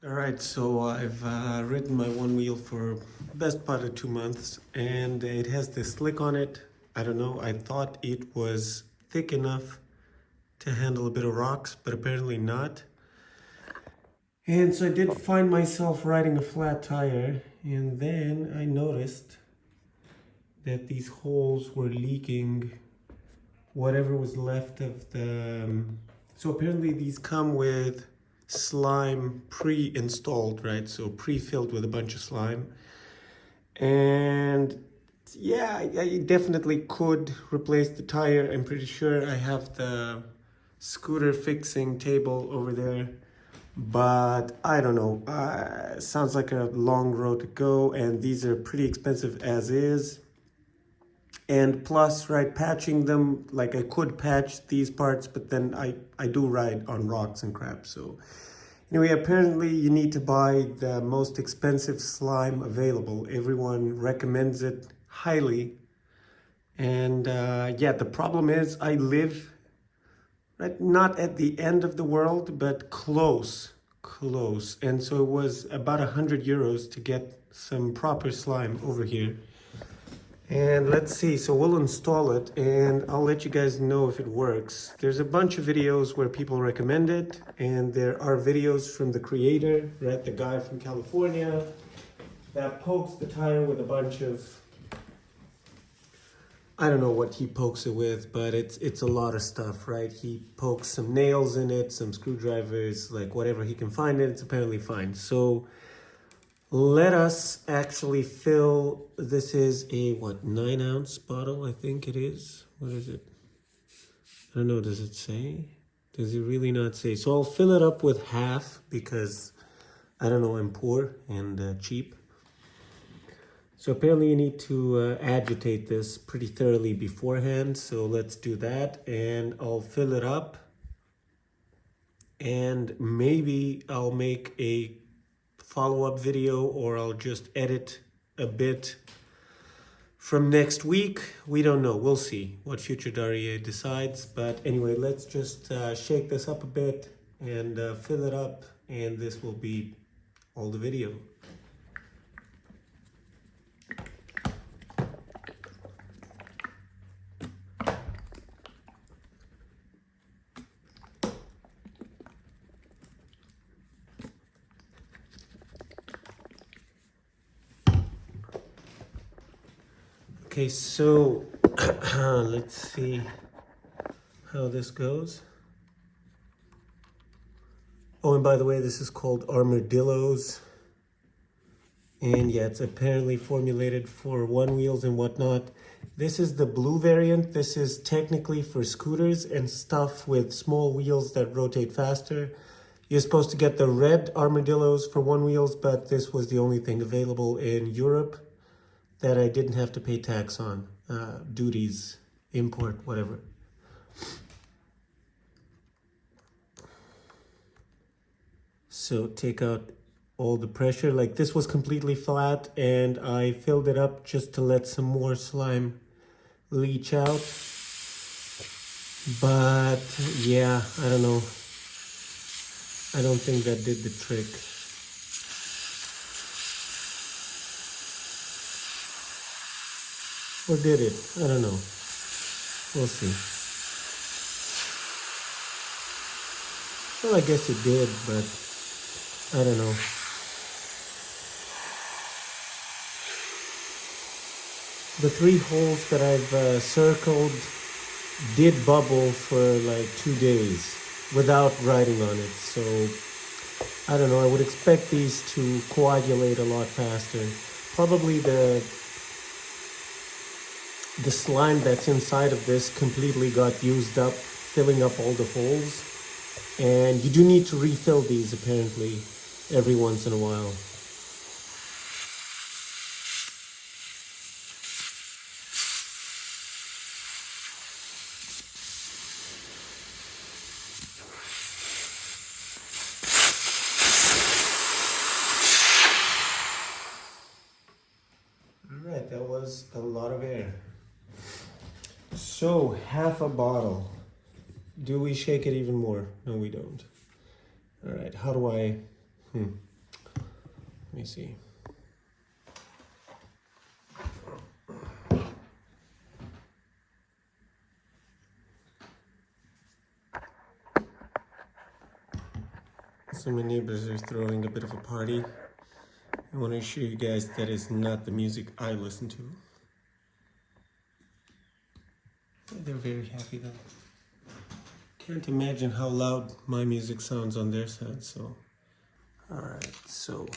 All right, so I've ridden my Onewheel for best part of 2 months, and it has this slick on it. I don't know, I thought it was thick enough to handle a bit of rocks, but apparently not. And so I did find myself riding a flat tire, and then I noticed that these holes were leaking whatever was left of the... So apparently these come with slime pre-installed, right? So pre-filled with a bunch of slime. And yeah, I definitely could replace the tire. I'm pretty sure I have the scooter fixing table over there. But I don't know. Sounds like a long road to go, and these are pretty expensive as is. And plus, right, patching them, like I could patch these parts, but then I do ride on rocks and crap. So anyway, apparently you need to buy the most expensive slime available. Everyone recommends it highly. And yeah, the problem is I live right, not at the end of the world, but close. And so it was about 100 euros to get some proper slime over here. And let's see, so we'll install it and I'll let you guys know if it works. There's a bunch of videos where people recommend it, and there are videos from the creator, right, the guy from California that pokes the tire with a bunch of, I don't know what he pokes it with, but it's a lot of stuff, right? He pokes some nails in it, some screwdrivers, like whatever he can find it, it's apparently fine. So let us actually fill, this is a, what, 9-ounce bottle, I think it is. What is it? I don't know, does it say? Does it really not say? So I'll fill it up with half because, I don't know, I'm poor and cheap. So apparently you need to agitate this pretty thoroughly beforehand. So let's do that, and I'll fill it up. And maybe I'll make a follow-up video, or I'll just edit a bit from next week. We don't know. We'll see what future Daria decides. But anyway, let's just shake this up a bit and fill it up, and this will be all the video. Okay, so let's see how this goes. Oh, and by the way, this is called Armor-Dilloz. And yeah, it's apparently formulated for Onewheels and whatnot. This is the blue variant. This is technically for scooters and stuff with small wheels that rotate faster. You're supposed to get the red Armor-Dilloz for Onewheels, but this was the only thing available in Europe that I didn't have to pay tax on, duties, import, whatever. So take out all the pressure. Like, this was completely flat, and I filled it up just to let some more slime leach out. But yeah, I don't know. I don't think that did the trick. Or did it? I don't know. We'll see. Well, I guess it did, but I don't know. The 3 holes that I've circled did bubble for like 2 days without riding on it. So I don't know. I would expect these to coagulate a lot faster. Probably the slime that's inside of this completely got used up, filling up all the holes. And you do need to refill these, apparently, every once in a while. All right, that was a lot of air. So, half a bottle. Do we shake it even more? No, we don't. All right, how do I... me see. So my neighbors are throwing a bit of a party. I want to assure you guys that is not the music I listen to. They're very happy though. Can't imagine how loud my music sounds on their side, so. Alright, so.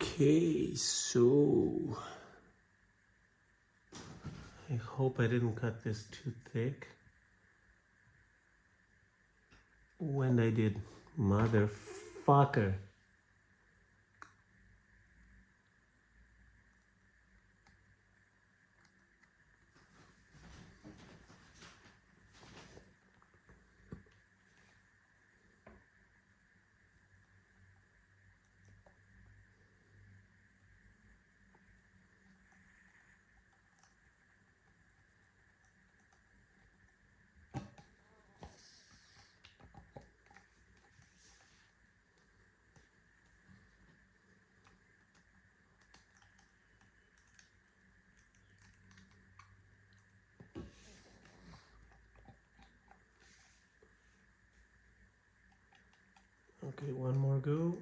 Okay, so. I hope I didn't cut this too thick. When I did, motherfucker. Okay, one more go.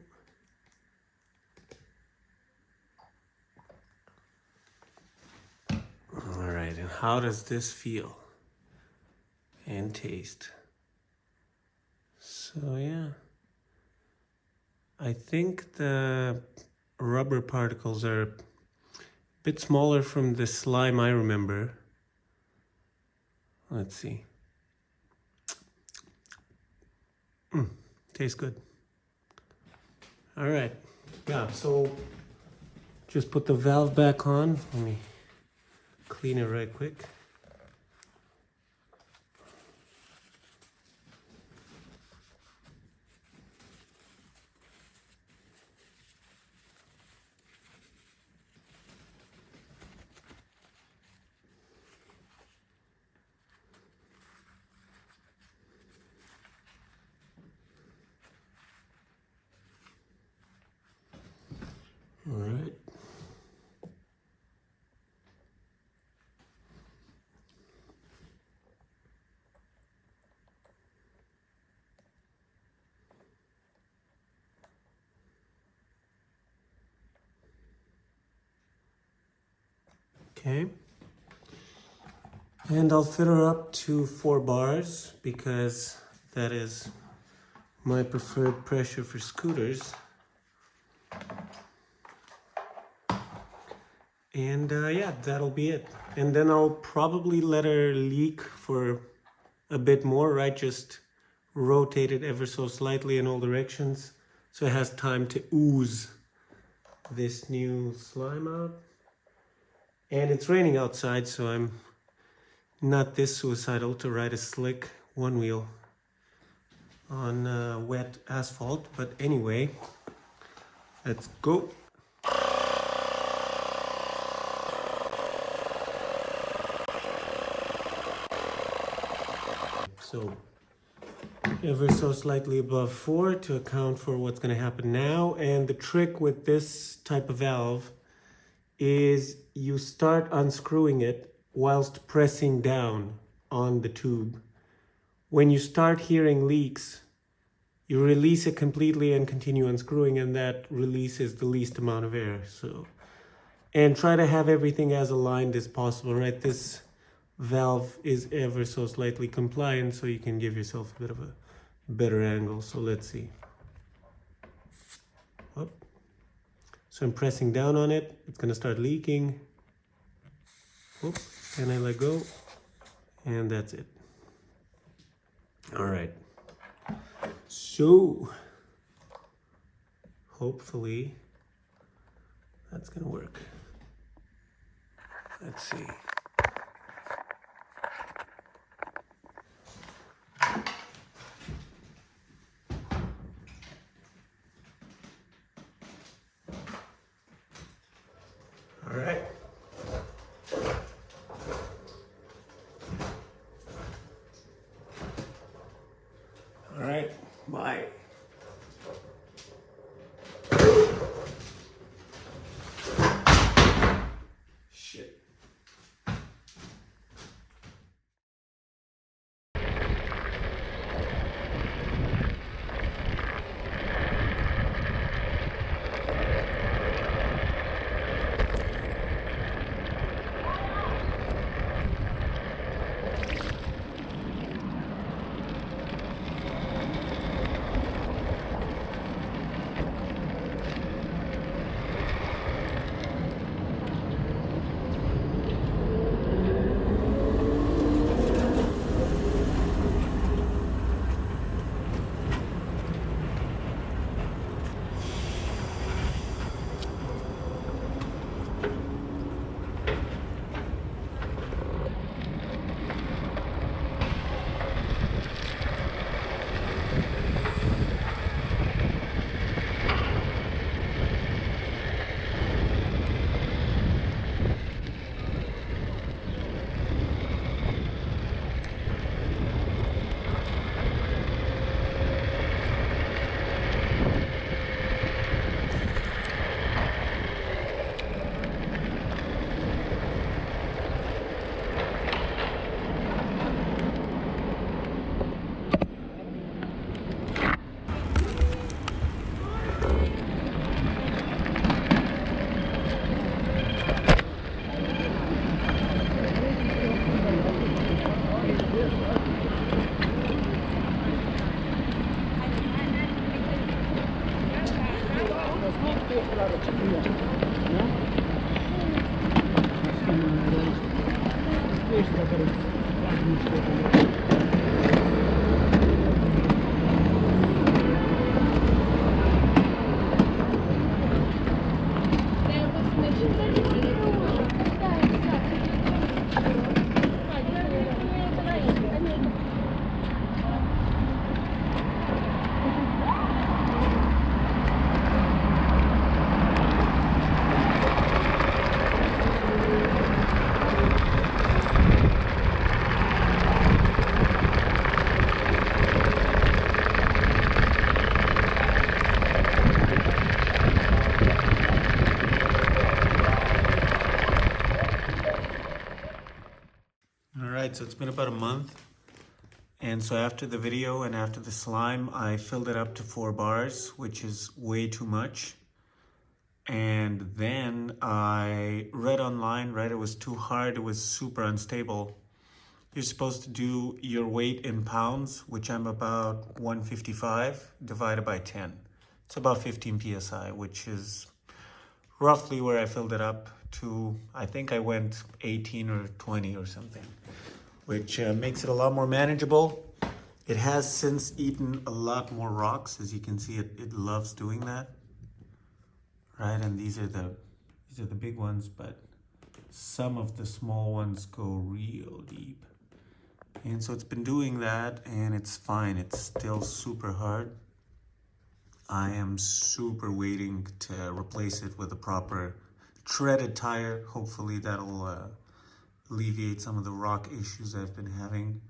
All right, and how does this feel and taste? So yeah, I think the rubber particles are a bit smaller from the slime I remember. Let's see. Tastes good. All right, yeah, so just put the valve back on. Let me clean it right quick. All right. Okay. And I'll fit her up to 4 bars because that is my preferred pressure for scooters. And yeah, that'll be it. And then I'll probably let her leak for a bit more, right? Just rotate it ever so slightly in all directions so it has time to ooze this new slime out. And it's raining outside, so I'm not this suicidal to ride a slick Onewheel on wet asphalt. But anyway, let's go. So ever so slightly above 4 to account for what's going to happen now. And the trick with this type of valve is you start unscrewing it whilst pressing down on the tube. When you start hearing leaks, you release it completely and continue unscrewing, and that releases the least amount of air. So, and try to have everything as aligned as possible, right? This valve is ever so slightly compliant, so you can give yourself a bit of a better angle. So let's see. Up. So I'm pressing down on it. It's gonna start leaking. Oop, and I let go, and that's it. All right. So hopefully that's gonna work. Let's see. Bye. Shit. Alright, so it's been about a month. And so after the video and after the slime, I filled it up to 4 bars, which is way too much. And then I read online, right, it was too hard, it was super unstable. You're supposed to do your weight in pounds, which I'm about 155 divided by 10. It's about 15 psi, which is roughly where I filled it up to. I think I went 18 or 20 or something, which makes it a lot more manageable. It has since eaten a lot more rocks. As you can see, it loves doing that. Right, and these are the big ones, but some of the small ones go real deep. And so it's been doing that, and it's fine. It's still super hard. I am super waiting to replace it with a proper treaded tire. Hopefully that'll alleviate some of the rock issues I've been having.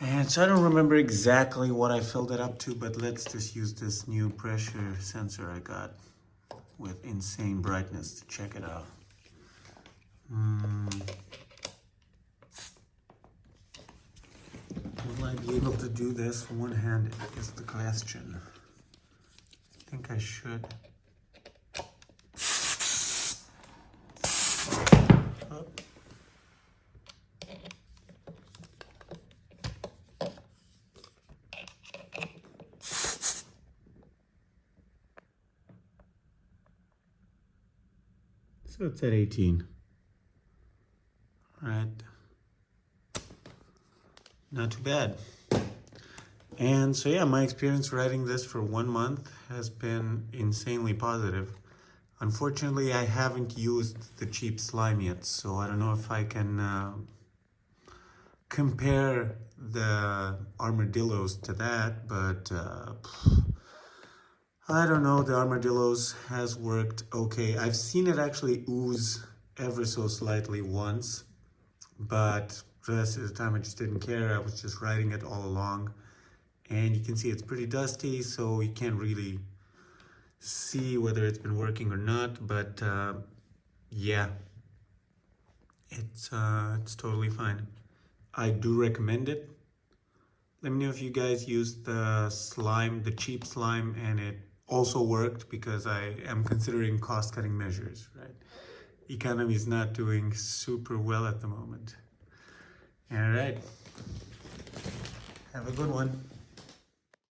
And so I don't remember exactly what I filled it up to, but let's just use this new pressure sensor I got with insane brightness to check it out. Will I be able to do this one-handed is the question. I think I should. Oh. So it's at 18. All right. Not too bad. And so yeah, my experience riding this for 1 month has been insanely positive. Unfortunately, I haven't used the cheap slime yet, so I don't know if I can compare the Armor-Dilloz to that, but I don't know, the Armor-Dilloz has worked okay. I've seen it actually ooze ever so slightly once, but the rest of the time I just didn't care. I was just riding it all along. and you can see it's pretty dusty, so you can't really see whether it's been working or not, but yeah, it's totally fine. I do recommend it. Let me know if you guys used the slime, the cheap slime, and it also worked, because I am considering cost-cutting measures, right? Economy is not doing super well at the moment. All right. Have a good one.